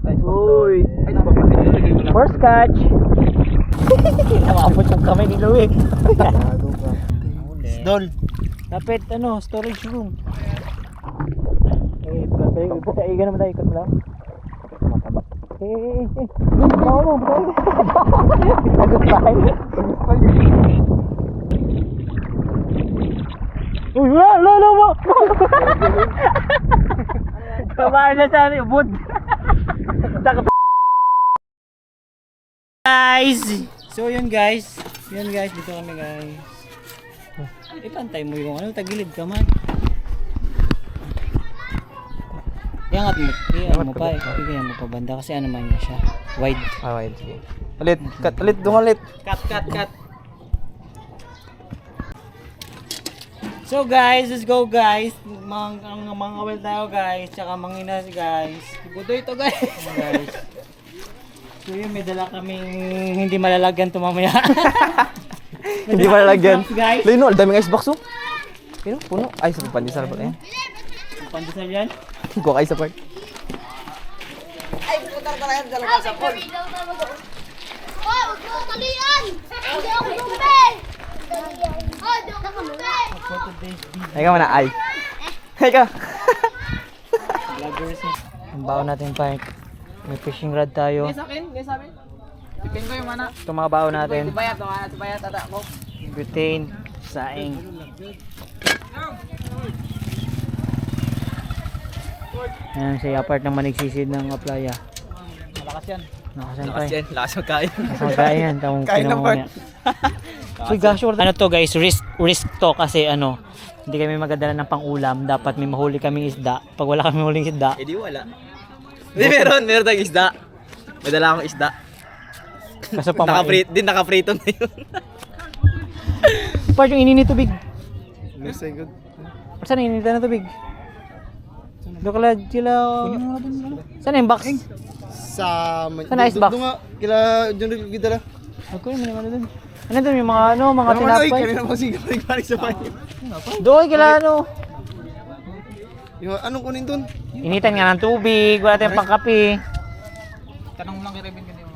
Uy. First catch. Nakapot yung kamay ni Louie. Dol. Kapit storage room. Iga naman tayo, ikot mo lang. Mataba. Bawa mo, bawa mo. Lagot tayo. Uy, lolo mo. Kabahan na sa ubod. Guys! So yun guys, dito kami guys. Ipantay mo yung tagilid ka man. Iangat mo pa, ibigyan mo pa banda kasi ano man niya siya, wide. Wide, sige. Ulit, dungalit. Cut. So guys, let's go guys. Mga awal tayo guys, tsaka manginas guys. Budoy ito guys. So yun, may dala kaming hindi malalagyan ito mamaya. Hindi malalagyan. Guys. Lino, daming icebox oh. Puno. Ay, sa pandesal pa yan. Pandesal yan. Kuha kayo sa part. Ay, putar ka lang dalawa sa pool. Oh, huwag mo talian! Hindi ako lumpe! Oh, hindi ako lumpe! Ay ka muna, ay. Ay ka. Vloggers eh. Ang baon natin pa. May fishing rod tayo. Sa akin, sa amin. Tipin ko yung mana. Ito mga baon natin. Bayat, tata ko. Butane, saing. Ayan siya apart ng manigsisid ng playa. Malakas yan. Lakas magkain. Magkaya yan. Tamang Kain ng part. So gosh, ano to guys, risk to kasi hindi kami magadala ng pang-ulam. Dapat may mahuli kaming isda. Pag wala kami huling isda, Eh di wala. Hindi, meron tayong isda. May dala akong isda. kaso pamain. Naka-prito na yun. Part yung inini tubig. Yes, good. Saan ininitan na tubig? Doon sila. Saan yung box? Saan ice box? Kila John Rick gidala. Ako yung mga doon. Ano doon yung mga tinapay? Kanina mo sige balik sa banyo. Doon kila Yung anong kunin doon? Initan nga ng tubig, wala tayong pangkape. Tanong mo lang kay Reben kanina.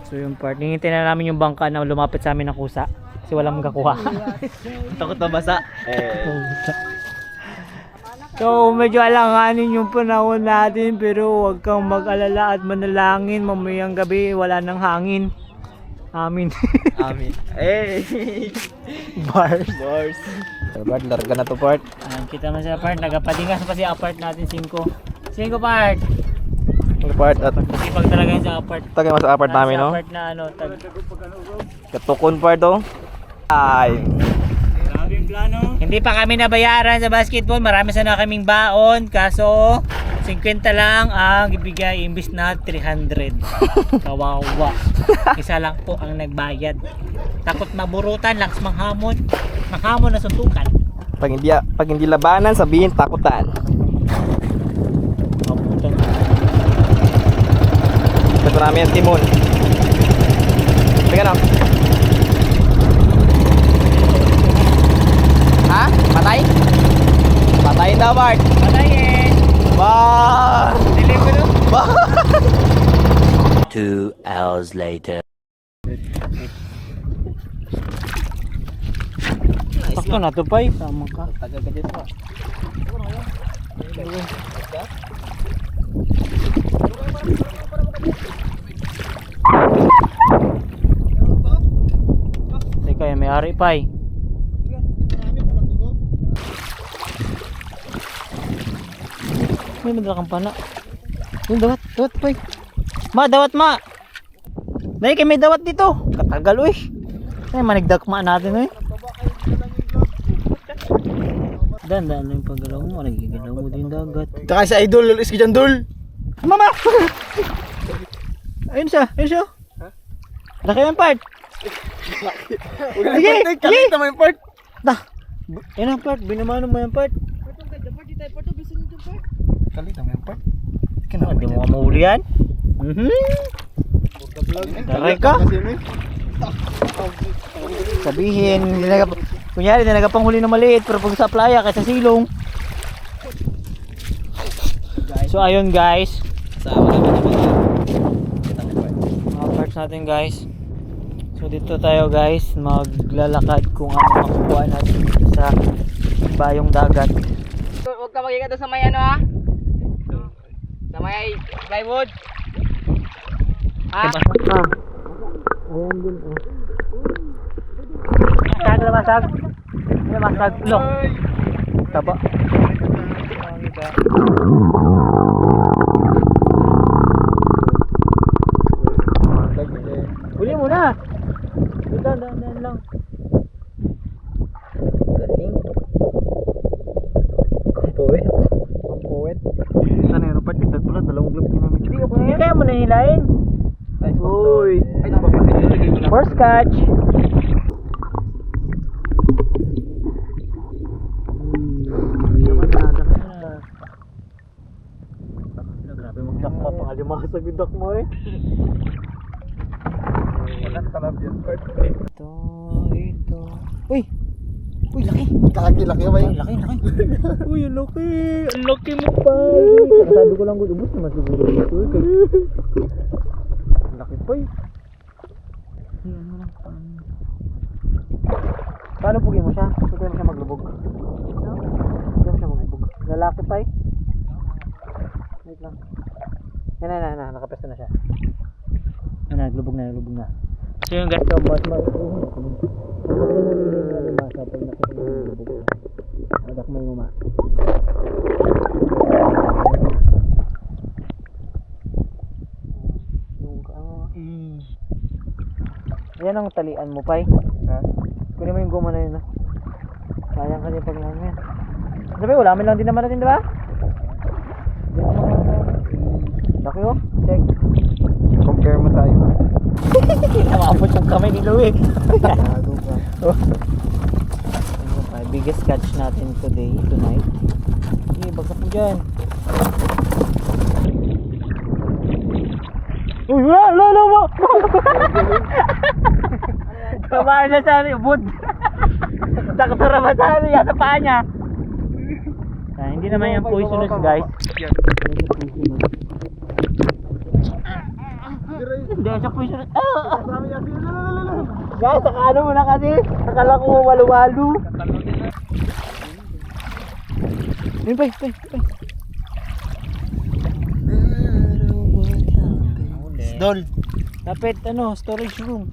So yung part, hinintay na namin yung bangka na lumapit sa amin ng kusa. Kasi walang magkakuha. Takot na basa. So medyo alanganin yung panahon natin, pero huwag kang mag-alala at manalangin. Mamayang gabi wala nang hangin. Amin. Amin. Hey! Bars. Part, larga na to part. Kita mo sa part, nagapadingas pa si apart natin 5 part. Part at Masipag talaga yun sa apart. tagay mas apart namin, no? Sa apart na Katukon part, oh. Ay. Hindi pa kami nabayaran sa basketball. Marami sana kaming baon. Kaso 50 lang ang ibigay imbis na 300. Kawawa. Isa lang po ang nagbayad. Takot maburutan, laks manghamon. Manghamon na suntukan. Pag hindi labanan, sabihin takutan. Mabutan. Ito namin ang timon. Teka na. Ha? Patay? Patayin daw, Bart. Patayin. Bah! Dilim ko nun. Bah! 2 hours later. Sakto na to, Pai. Tama ka. Tagal ka dito pa. Teka, may ari, Pai. May madala kang pana. Yung dawat, Pai. Dawat, ma. Dahil kayo may dawat dito. Katagal, uy. Ay, manigdakma natin, uy. Dandan lang yung paggalaw mo. Nagigalaw mo din dagat. Tsaka sa idol, iski dyan, dol. Mama! Ayun siya. Laki yung part. Sige, Kalit naman yung part. Yan ang part. Binamano mo yung part. Kalit naman yung part. Hindi mo ka mahuli yan. Taray ka. Sabihin, kunyari nagpanghuli ng maliit pero pag sa playa kaysa silong. So ayun guys. Sama naman yung mga natin guys. So dito tayo guys, maglalakad kung ano makukuha natin dito sa bayong dagat. Huwag ka mag-ingat doon sa may ano ha? Sa may plywood. Ha? Ayan din oh. Masag. Masag. Look. Taba. Huli mo na. Dan lang. Galing. Ang poet. Sana yun, partidag pala, dalawang glove ginamit. Hindi kaya mo nahilain. Uy. First catch. Grabe magdakma, pangalimasag yung dakma eh. Walang talab yan. Ito. Uy, laki. Laki ba yun? Laki. Uy, ang laki. Ang laki mo pa. Sabi ko lang ubus naman siguro dito. Ang laki pa eh. Paano pugin mo siya? Pwede mo siya maglubog. Lalaki pa eh. Wait lang. Yan na. Nakapesto na siya. Naglubog na. So yung guys, mas may mama. Ayan ang talian mo, Pai. Kunin mo yung goma na yun, ha? Sayang kasi pag lang yan. Sabi, ulamin lang din naman natin, diba? Laki, oh. Check. Compare mo tayo. Nakapot yung kamay ni Louie. Biggest catch natin tonight. Okay, bagsak mo dyan. Uy, lalo mo! Kamaan na sa ubod. Saktura ba sa paa niya? Hindi naman yung poisonous guys. Hindi siya poisonous. Guys, saka ano mo na kasi. Nakala ko walu-walu. Yun pa. Dol. Kapit storage room.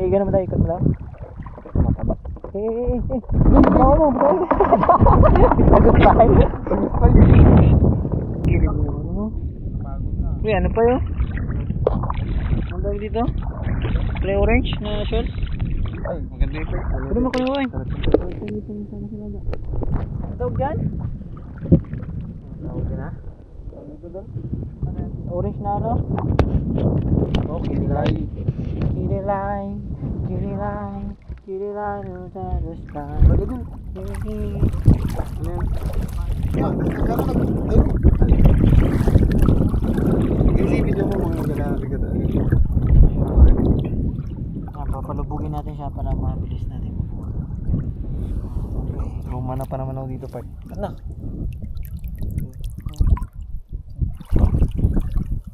Iga naman tayo, ikot mo lang. Mataba. Bawa mo. Agad tayo. Uy, ano pa yun? Ang dami dito? Play orange na shell? Ay, maganda ito. Pwede mo kayo eh. Tawag dyan? Tawag dyan ha? Orange na ano? Okay, nilay. Kitty line, no the sky. Ano yun? Video mo mga gala. Papalubugin natin siya para mabilis natin. Luma na pa naman ako dito, Pat. Anak.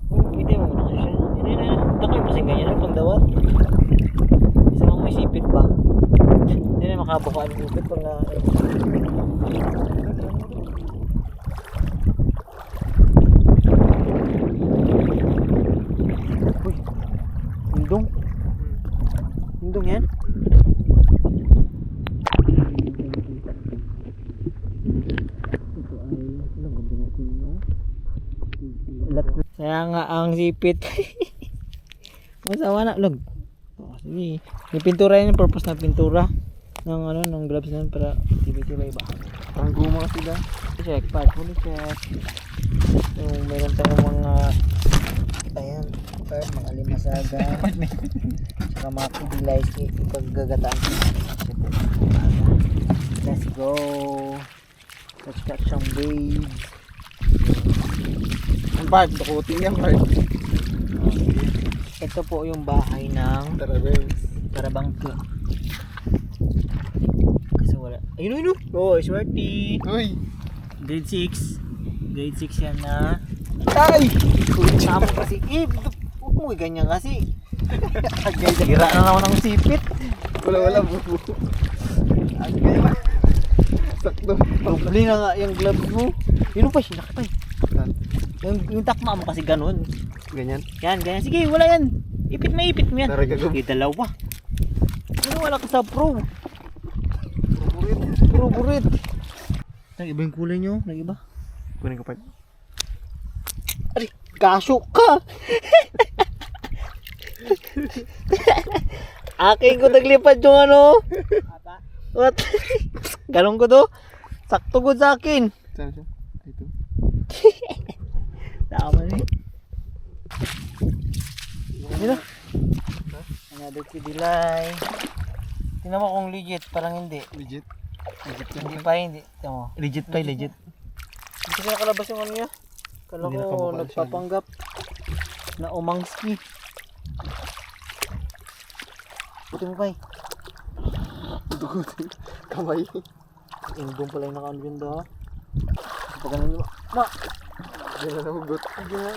Hindi mo muna siya. Hindi na. Ako yung pasing ganyan pang dawat. Isa mong may sipit pa. Hindi na makabukaan yung sipit pag na... Uy. Hindong yan? Saya nga ang sipit. Masawa na log. Sige. Yung pintura yun, yung purpose ng pintura ng gloves na yun para tibay-tibay ba. Ang guma sila. Check, fully check. So, meron tayong mga ayan, mga limasaga. Saka mga kubilay paggagataan. Let's go. Let's catch some waves. Ang Pat, dukutin yan, Pat. Ito po yung bahay ng Tara, guys. Tarabangka. Kasi wala. Ayun, ayun. Oh, Smarty. Uy! Grade 6. Grade 6 yan na. Ay! Tama kasi. Huwag mo ganyan kasi. Sira na ako ng sipit. Wala, bubu. Sakto. Probably na nga yung gloves mo. Yun pa, sinakit pa eh. Saan? Yung takma mo kasi ganun. Ganyan. Yan, ganyan. Sige, wala yan. Ipit mo yan. Tara, gagawin. Sige, dalawa. Ano wala ka sa pro? Burit. Nag-iba yung kulay nyo? Nag-iba? Kunin ko part. Ay, kasyo ka! Aking ko naglipad yung ano. What? Ganun ko to. Sakto ko sa akin. Saan siya? Ito. Tama na eh. Dito. Another kidilay. Tingnan mo kung legit, parang hindi. Legit. Hindi pa, hindi. Tingnan mo. Legit pa, legit. Hindi ko nakalabas yung ano niya. Kala Hindi ko nakamukha siya. nagpapanggap na umangski. Buti mo pa eh. Dugot. Kamay. Indong pala yung naka-ano dyan daw. Pag ganun mo. Ma! Diyan na nahugot. Hindi na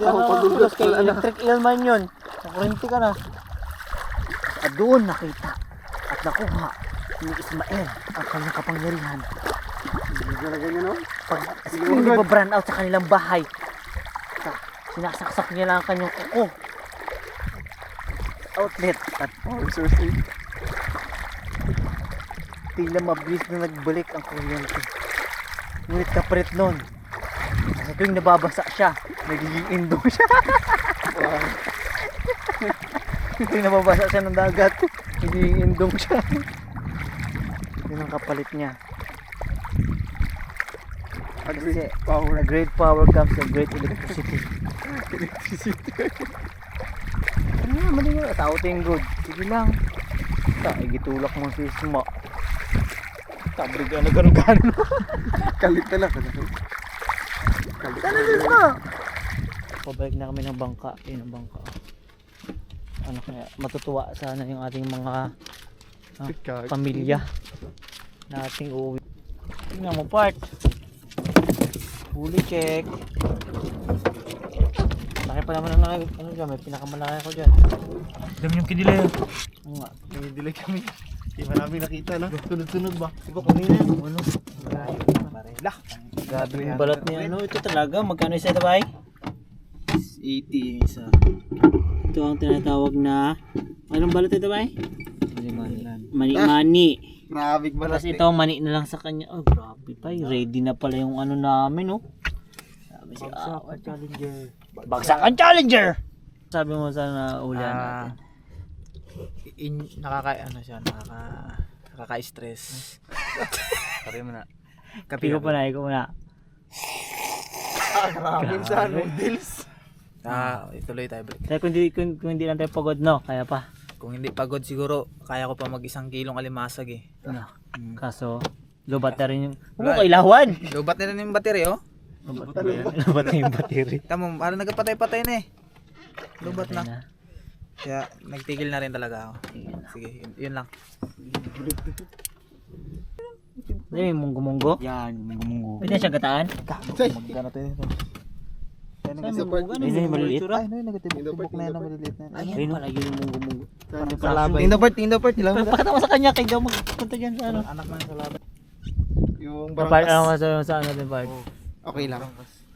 ako pagugot. kay Wala na. electric eel man yun. Nakurente ka na. At doon nakita at nakuha ni Ismael ang kanyang kapangyarihan. Hindi na ganyan, no? Pag hindi ba brand out sa kanilang bahay, sinasaksak niya lang ang kanyang kuko sa outlet at Power source eh. tila mabilis na nagbalik ang kuryente. Ngunit kapalit nun, sa tuwing nababasa siya, nagiging indong siya. Tuwing nababasa siya ng dagat, nagiging indong siya. Yun ang kapalit niya. Kasi Power. a great power comes a great electricity. Ano nga, mali mo. Tao tinggod. Sige lang. Igitulak mo si Isma. Sabi ka na ganun-ganun. Kalit na lang. Kalit. Sana si Isma! Pabalik na kami ng bangka. Yun ang bangka. Ano kaya, matutuwa sana yung ating mga pamilya na ating uuwi. Tingnan mo part. Huli check. Laki pa naman ang ano dyan, may pinakamalaki ko dyan. Dami yung kidila yun. Oo nga. May dilag kami. Hindi pa namin nakita, no? Sunod-sunod ba? Diba kunin na yung ano? Lah. Grabe yung balat niya. Ano ito talaga? Magkano isa ito ba? 80 isa. Ito ang tinatawag na anong balat ito ba? Mani. Grabe balat. Tapos ito mani na lang sa kanya. Oh grabe pa. Ready na pala yung ano namin oh. Sabi siya, Challenger. Bagsakan Challenger! Sabi mo sana ulan natin. Nakaka-stress. Sabi mo na. Ikaw pa na. Grabe sa noodles. Ituloy tayo balik. Kaya kung hindi lang tayo pagod no, kaya pa. Kung hindi pagod siguro, kaya ko pa mag 1 kilong alimasag eh. No. Kaso, lubat na rin yung... Huwag mo kailawan! Lubat na rin yung battery oh. Lubat na yung battery. Tamo, parang nagpatay-patay na eh. Lubat na. Kaya nagtigil na rin talaga ako. Sige, yun lang. Ano yung munggo-munggo? Yan, munggo. Pwede na siya gataan? Magkano tayo nito? Saan munggo? Ano yung maliliit? Ay, no, nagatibok na yan na maliliit na yan. Ayun pala yun yung munggo-munggo. Tingnan part. Ilang Pakita mo sa kanya kay Gaw magpunta dyan sa ano. Anak man sa laban. yung Part, barangkas. ano masabi mo sa ano din part? Okay lang.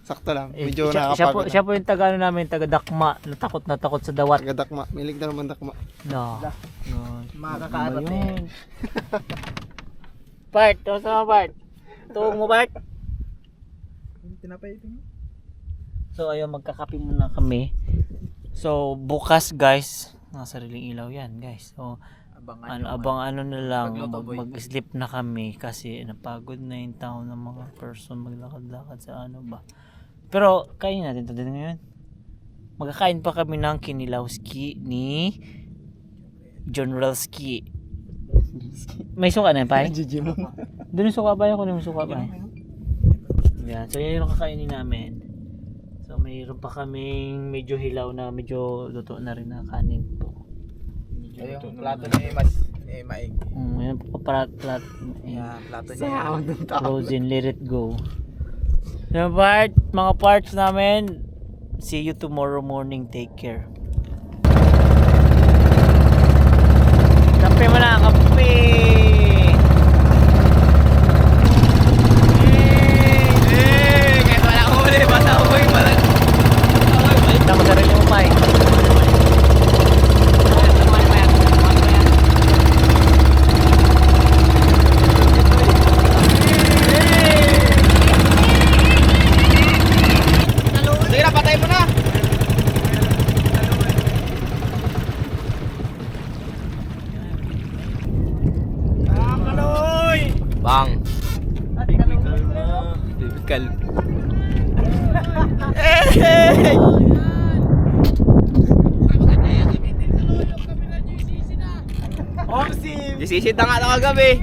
Sakto lang. Eh, Medyo siya po nakakapagod. yung taga ano namin, taga Dakma, na takot sa dawat. Taga-dakma. Milig na naman dakma. No. Makakaarat Ano ba eh. yun? Part, kamusta mo part? Tuwag mo part? Tinapay ito. So ayun, magkakape muna kami. So bukas guys, nasa sariling ilaw yan guys. So abang ano na lang, Pagluto, boy. mag-sleep na kami kasi napagod na yung tao ng mga person maglakad-lakad sa ano ba. Pero kain natin ito din ngayon. Magkakain pa kami ng kinilawski ni John Relski. May suka na pa? GG mo. Doon yung suka pa yun, kung yung suka pa. Yan, so yan yung kakainin namin. So So mayroon pa kaming medyo hilaw na medyo luto na rin na kanin po. Yung plato ni Mas ni Maig. Ayan po plat. Yeah, plato niya. Frozen, let it go. Yung mga parts namin, see you tomorrow morning. Take care. Kape mo na, kape! Kahit wala ko huli, basta ako yung malag. Tama sarili mo pa eh. Sige na, patay mo na. Bang. Typical. Isisid na nga na kagabi.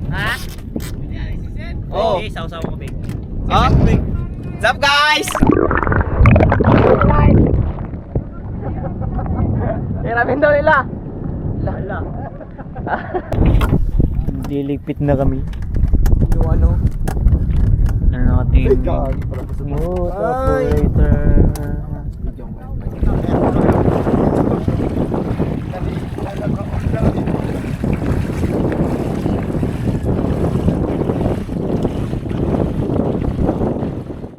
Ha? Oh. Okay, saw-saw mo kape. Oh. What's up guys? Hiramin daw nila. Hala. Diligpit na kami. Yung ano? Ano natin? Gagi pala. Smooth operator.